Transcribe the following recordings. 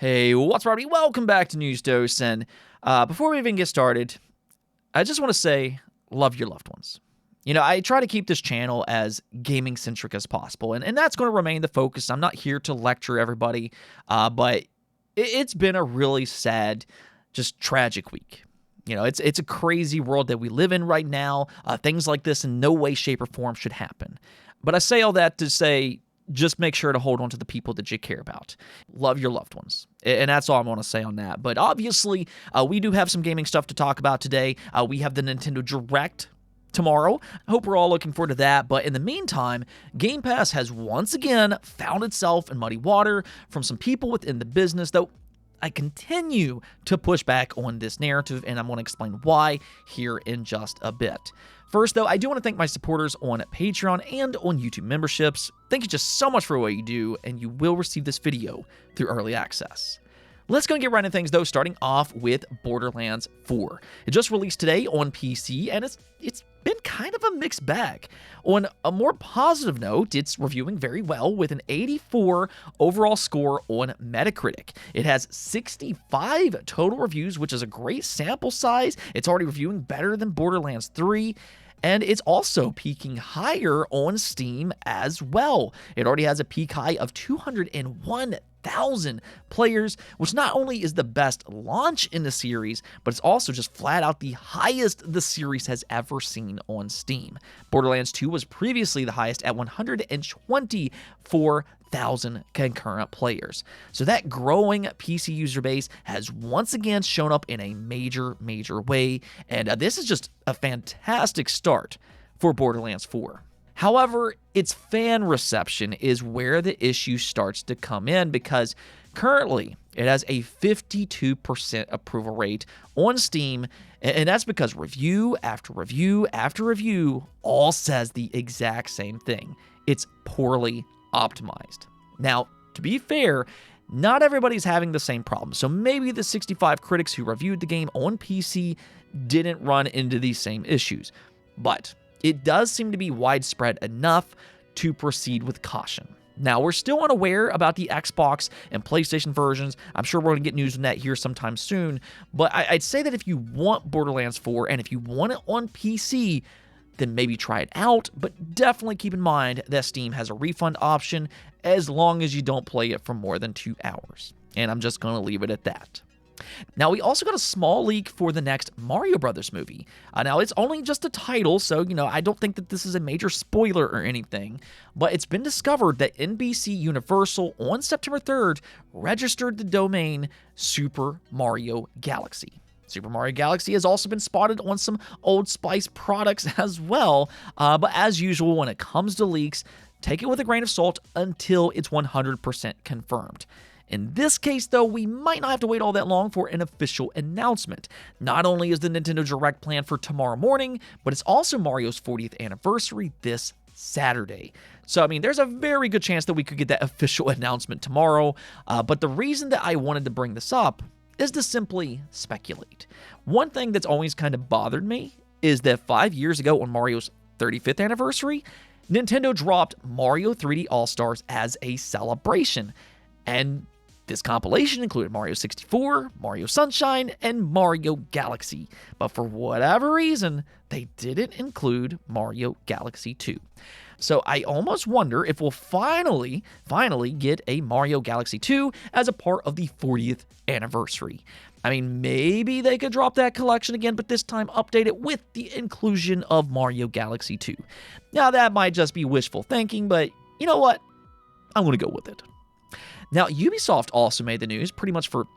Hey, what's up, everybody? Welcome back to News Dose. And before we even get started, I just want to say, love your loved ones. You know, I try to keep this channel as gaming-centric as possible, and that's going to remain the focus. I'm not here to lecture everybody, but it's been a really sad, just tragic week. You know, it's a crazy world that we live in right now. Things like this in no way, shape, or form should happen. But I say all that to say, just make sure to hold on to the people that you care about. Love your loved ones. And that's all I want to say on that. But obviously, we do have some gaming stuff to talk about today. We have the Nintendo Direct tomorrow. I hope we're all looking forward to that. But in the meantime, Game Pass has once again found itself in muddy water from some people within the business, though I continue to push back on this narrative, and I'm going to explain why here in just a bit. First, though, I do want to thank my supporters on Patreon and on YouTube memberships. Thank you just so much for what you do, and you will receive this video through early access. Let's go and get right into things, though, starting off with Borderlands 4. It just released today on PC, and it's been kind of a mixed bag. On a more positive note, it's reviewing very well with an 84 overall score on Metacritic. It has 65 total reviews, which is a great sample size. It's already reviewing better than Borderlands 3. And it's also peaking higher on Steam as well. It already has a peak high of 201,000 players, which not only is the best launch in the series, but it's also just flat out the highest the series has ever seen on Steam. Borderlands 2 was previously the highest at 124,000 concurrent players. So that growing PC user base has once again shown up in a major way, and this is just a fantastic start for Borderlands 4. However, its fan reception is where the issue starts to come in, because currently it has a 52% approval rate on Steam, and that's because review after review after review all says the exact same thing. It's poorly optimized. Now, to be fair, not everybody's having the same problem, so maybe the 65 critics who reviewed the game on PC didn't run into these same issues, but it does seem to be widespread enough to proceed with caution. Now, we're still unaware about the Xbox and PlayStation versions. I'm sure we're going to get news on that here sometime soon, but I'd say that if you want Borderlands 4 and if you want it on PC, then maybe try it out, but definitely keep in mind that Steam has a refund option as long as you don't play it for more than 2 hours. And I'm just going to leave it at that. Now, we also got a small leak for the next Mario Brothers movie. Now, it's only just a title, so, you know, I don't think that this is a major spoiler or anything, but it's been discovered that NBC Universal on September 3rd registered the domain Super Mario Galaxy. Super Mario Galaxy has also been spotted on some Old Spice products as well, but as usual, when it comes to leaks, take it with a grain of salt until it's 100% confirmed. In this case, though, we might not have to wait all that long for an official announcement. Not only is the Nintendo Direct planned for tomorrow morning, but it's also Mario's 40th anniversary this Saturday. So, I mean, there's a very good chance that we could get that official announcement tomorrow, but the reason that I wanted to bring this up is to simply speculate. One thing that's always kind of bothered me is that 5 years ago on Mario's 35th anniversary, Nintendo dropped Mario 3D All-Stars as a celebration, and this compilation included Mario 64, Mario Sunshine, and Mario Galaxy, but for whatever reason, they didn't include Mario Galaxy 2. So I almost wonder if we'll finally get a Mario Galaxy 2 as a part of the 40th anniversary. I mean, maybe they could drop that collection again, but this time update it with the inclusion of Mario Galaxy 2. Now, that might just be wishful thinking, but you know what? I'm going to go with it. Now, Ubisoft also made the news pretty much for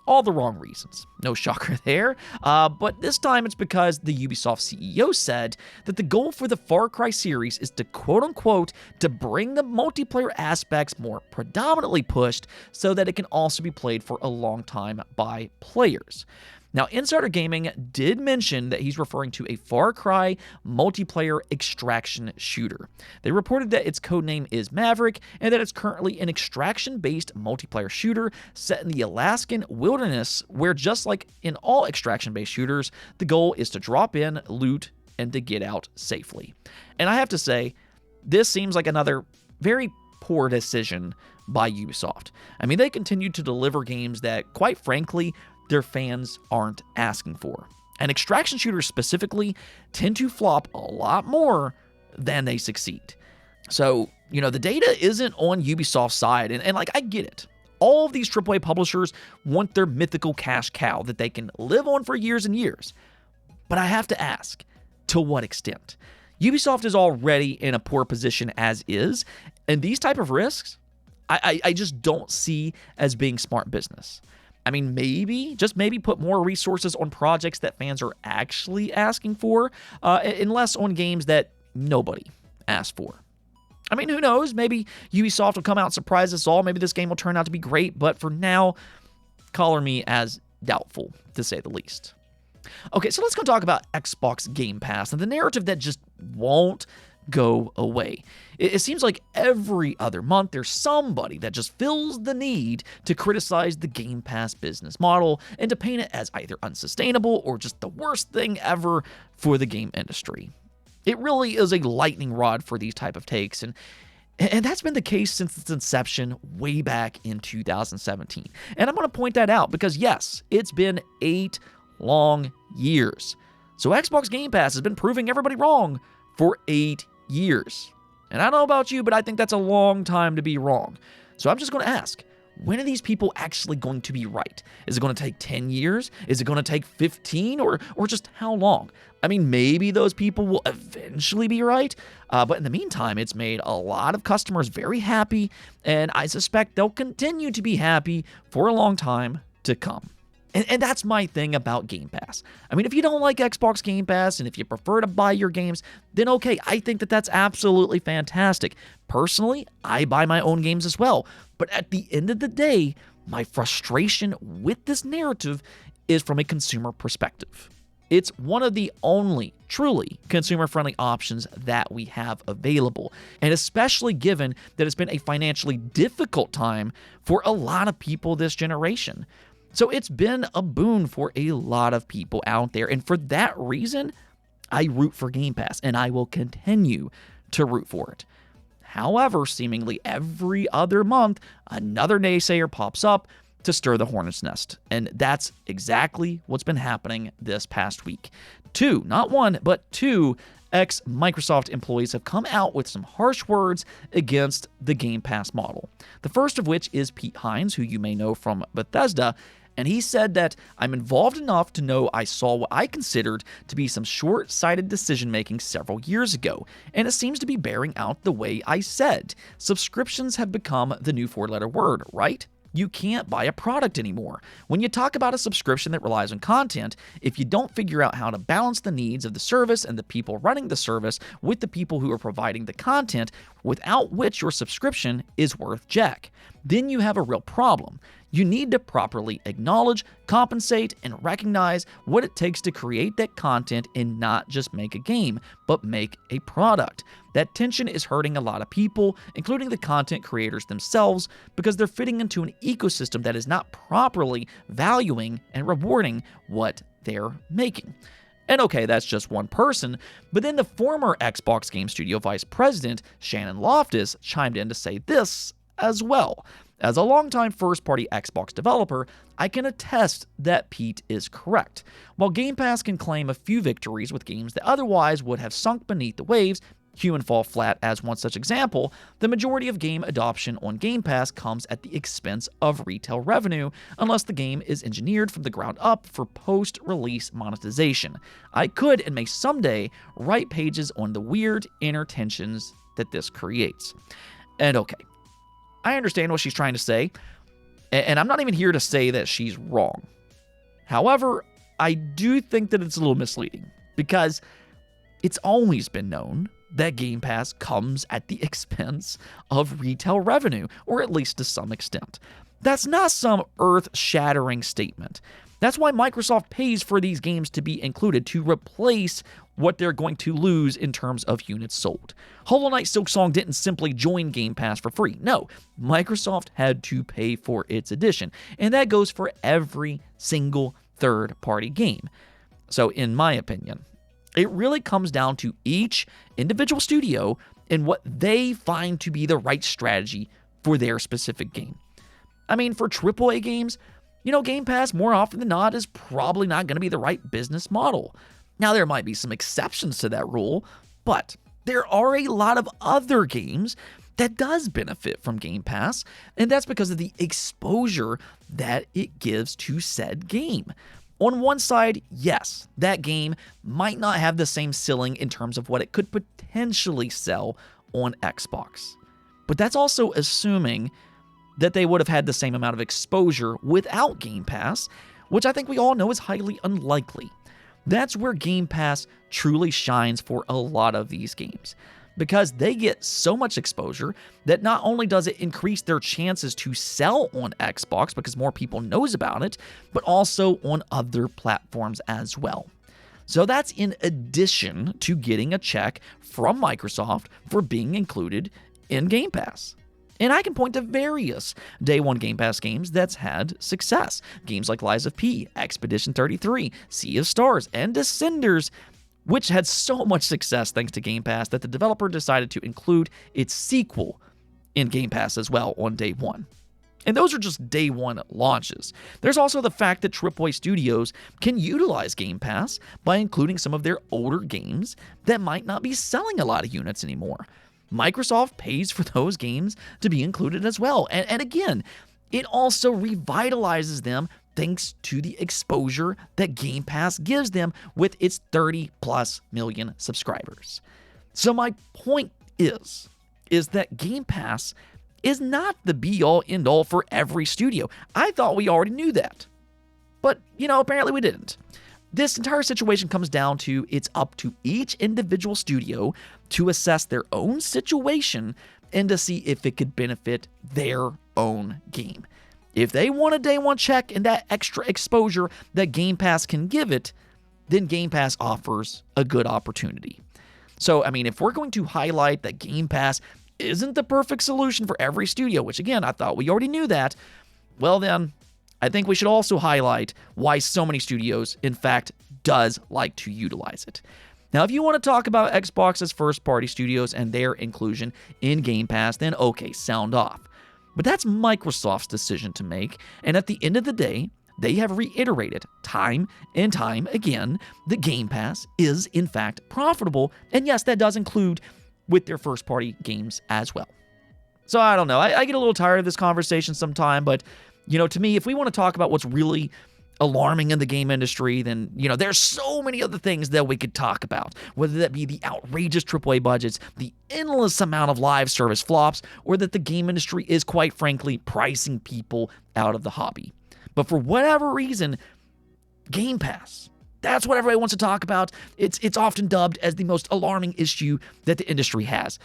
all the wrong reasons. No shocker there, but this time it's because the Ubisoft CEO said that the goal for the Far Cry series is to quote-unquote to bring the multiplayer aspects more predominantly pushed so that it can also be played for a long time by players. Now, Insider Gaming did mention that he's referring to a Far Cry multiplayer extraction shooter. They reported that its codename is Maverick and that it's currently an extraction-based multiplayer shooter set in the Alaskan wilderness where, just like in all extraction-based shooters, the goal is to drop in, loot, and to get out safely. And I have to say, this seems like another very poor decision by Ubisoft. I mean, they continue to deliver games that, quite frankly, their fans aren't asking for. And extraction shooters specifically tend to flop a lot more than they succeed. So, the data isn't on Ubisoft's side, and like, I get it. All of these AAA publishers want their mythical cash cow that they can live on for years and years. But I have to ask, to what extent? Ubisoft is already in a poor position as is, and these type of risks, I just don't see as being smart business. I mean, just maybe put more resources on projects that fans are actually asking for, and less on games that nobody asked for. I mean, who knows? Maybe Ubisoft will come out and surprise us all. Maybe this game will turn out to be great, but for now, color me as doubtful, to say the least. Okay, so let's go talk about Xbox Game Pass and the narrative that just won't go away. It seems like every other month there's somebody that just feels the need to criticize the Game Pass business model and to paint it as either unsustainable or just the worst thing ever for the game industry. It really is a lightning rod for these type of takes, and that's been the case since its inception way back in 2017. And I'm going to point that out because, yes, it's been 8 long years. So Xbox Game Pass has been proving everybody wrong for 8 years. And I don't know about you, but I think that's a long time to be wrong. So I'm just going to ask, when are these people actually going to be right? Is it going to take 10 years? Is it going to take 15? Or just how long? I mean, maybe those people will eventually be right, but in the meantime, it's made a lot of customers very happy, and I suspect they'll continue to be happy for a long time to come. And that's my thing about Game Pass. I mean, if you don't like Xbox Game Pass and if you prefer to buy your games, then okay, I think that that's absolutely fantastic. Personally, I buy my own games as well. But at the end of the day, my frustration with this narrative is from a consumer perspective. It's one of the only truly consumer-friendly options that we have available, and especially given that it's been a financially difficult time for a lot of people this generation. So it's been a boon for a lot of people out there, and for that reason, I root for Game Pass, and I will continue to root for it. However, seemingly every other month, another naysayer pops up to stir the hornet's nest, and that's exactly what's been happening this past week. 2, not 1, but 2 ex-Microsoft employees have come out with some harsh words against the Game Pass model. The first of which is Pete Hines, who you may know from Bethesda, and he said that, "I'm involved enough to know I saw what I considered to be some short-sighted decision-making several years ago, and it seems to be bearing out the way I said. Subscriptions have become the new 4-letter word, right? You can't buy a product anymore. When you talk about a subscription that relies on content, if you don't figure out how to balance the needs of the service and the people running the service with the people who are providing the content, without which your subscription is worth jack, then you have a real problem. You need to properly acknowledge, compensate, and recognize what it takes to create that content and not just make a game, but make a product. That tension is hurting a lot of people, including the content creators themselves, because they're fitting into an ecosystem that is not properly valuing and rewarding what they're making." And okay, that's just one person, but then the former Xbox Game Studio Vice President, Shannon Loftus, chimed in to say this as well. "As a longtime first-party Xbox developer, I can attest that Pete is correct. While Game Pass can claim a few victories with games that otherwise would have sunk beneath the waves, Human Fall Flat as one such example, the majority of game adoption on Game Pass comes at the expense of retail revenue, unless the game is engineered from the ground up for post-release monetization. I could and may someday write pages on the weird inner tensions that this creates." And okay, I understand what she's trying to say, and I'm not even here to say that she's wrong. However, I do think that it's a little misleading, because it's always been known that Game Pass comes at the expense of retail revenue, or at least to some extent. That's not some earth-shattering statement. That's why Microsoft pays for these games to be included, to replace what they're going to lose in terms of units sold. Hollow Knight Silksong didn't simply join Game Pass for free. No, Microsoft had to pay for its edition, and that goes for every single third-party game. So in my opinion, it really comes down to each individual studio and what they find to be the right strategy for their specific game. I mean, for AAA games, Game Pass more often than not is probably not going to be the right business model. Now, there might be some exceptions to that rule, but there are a lot of other games that does benefit from Game Pass, and that's because of the exposure that it gives to said game. On one side, yes, that game might not have the same ceiling in terms of what it could potentially sell on Xbox. But that's also assuming that they would have had the same amount of exposure without Game Pass, which I think we all know is highly unlikely. That's where Game Pass truly shines for a lot of these games, because they get so much exposure that not only does it increase their chances to sell on Xbox because more people knows about it, but also on other platforms as well. So that's in addition to getting a check from Microsoft for being included in Game Pass. And I can point to various Day 1 Game Pass games that's had success. Games like Lies of P, Expedition 33, Sea of Stars, and Descenders, which had so much success thanks to Game Pass that the developer decided to include its sequel in Game Pass as well on Day 1. And those are just Day 1 launches. There's also the fact that AAA studios can utilize Game Pass by including some of their older games that might not be selling a lot of units anymore. Microsoft pays for those games to be included as well. And again, it also revitalizes them thanks to the exposure that Game Pass gives them with its 30+ million subscribers. So my point is that Game Pass is not the be-all, end-all for every studio. I thought we already knew that. But, apparently we didn't. This entire situation comes down to it's up to each individual studio to assess their own situation and to see if it could benefit their own game. If they want a Day 1 check and that extra exposure that Game Pass can give it, then Game Pass offers a good opportunity. So, if we're going to highlight that Game Pass isn't the perfect solution for every studio, which again, I thought we already knew that, well then, I think we should also highlight why so many studios, in fact, does like to utilize it. Now, if you want to talk about Xbox's first-party studios and their inclusion in Game Pass, then okay, sound off. But that's Microsoft's decision to make, and at the end of the day, they have reiterated time and time again that Game Pass is, in fact, profitable, and yes, that does include with their first-party games as well. So I don't know, I get a little tired of this conversation sometime, but to me, if we want to talk about what's really alarming in the game industry, then, there's so many other things that we could talk about, whether that be the outrageous AAA budgets, the endless amount of live service flops, or that the game industry is, quite frankly, pricing people out of the hobby. But for whatever reason, Game Pass, that's what everybody wants to talk about. It's often dubbed as the most alarming issue that the industry has.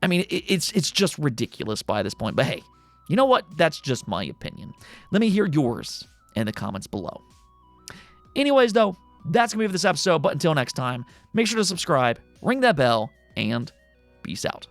It's just ridiculous by this point, but hey, you know what? That's just my opinion. Let me hear yours in the comments below. Anyways, though, that's going to be it for this episode. But until next time, make sure to subscribe, ring that bell, and peace out.